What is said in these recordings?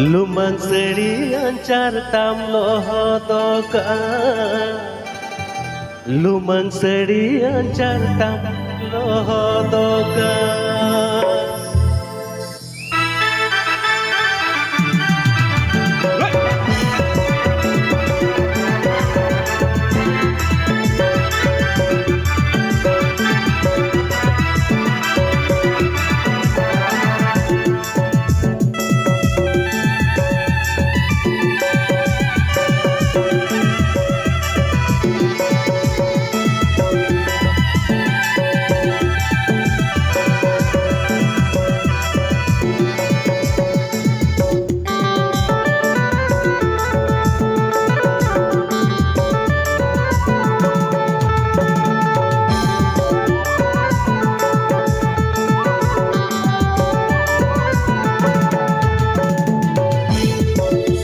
Lumang seri ancar tam lohodoka Lumang seri ancar tam lohodoka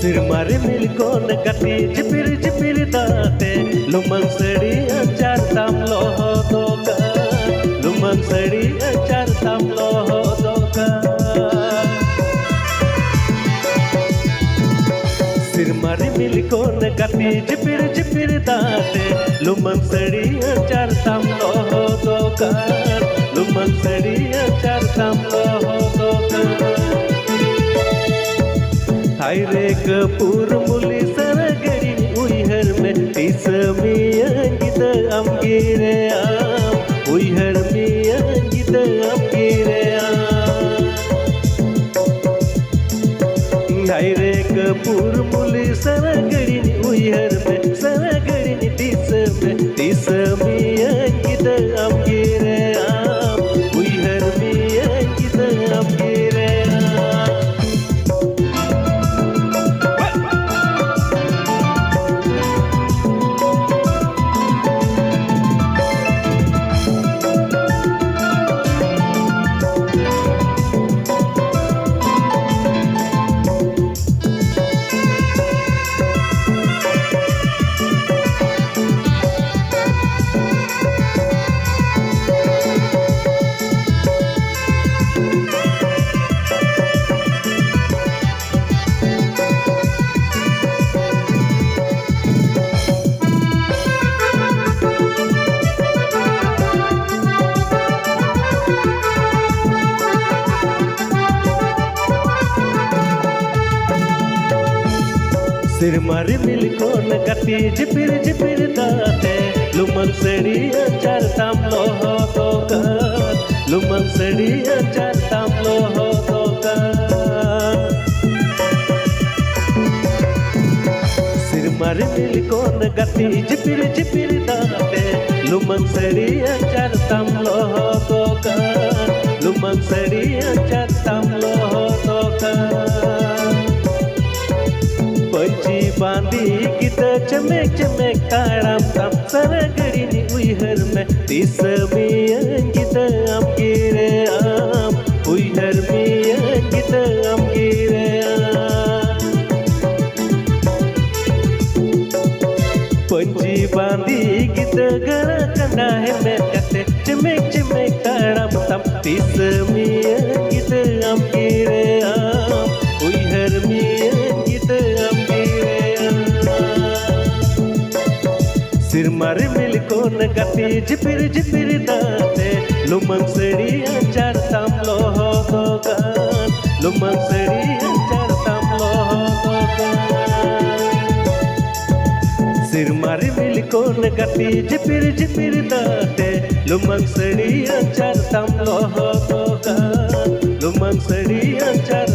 Sirmari milkon kati jipir jipir date Lumang seri ancar tam lohodoka Lumang seri ancar tam lohodoka Sirmari milkon kati jipir jipir date Lumang seri ancar tam lohodoka Lumang seri ancar tam lohodoka हाय रे कपूर मुली सरगरी उइहर में तिसमिया गीत अमगिरे आम उइहर मिया गीत अमगिरे आम हाय रे कपूर मुली सरगरी उइहर में सरगरी तिसमिया गीत अमगिरे आम उइहर मिया गीत अमगिरे आम Sirmari milkon kati jipir jipir date Lumang seri ancar tam lohodoka Lumang seri ancar tam lohodoka Sirmari milkon kati jipir jipir date Lumang seri ancar tam lohodoka Lumang seri ancar tam lohodoka पंची बांधी गीत चमेक चमेक ताड़ाम ताम सरगड़ी नी उइहर में तिसमिया गीत अमगिरे आम उइहर मिया गीत अमगिरे आम पंची बांधी गीत गरा कंडा है में कते चमेक चमेक ताड़ाम ताम तिसमिया गीत अमगिरे आम उइहर मिया गीत Sirmari milkon kati jipir jipir date Lumang seri ancar tam lohodoka Lumang seri ancar tam lohodoka Sirmari milkon kati jipir jipir date Lumang seri ancar tam lohodoka Lumang seri ancar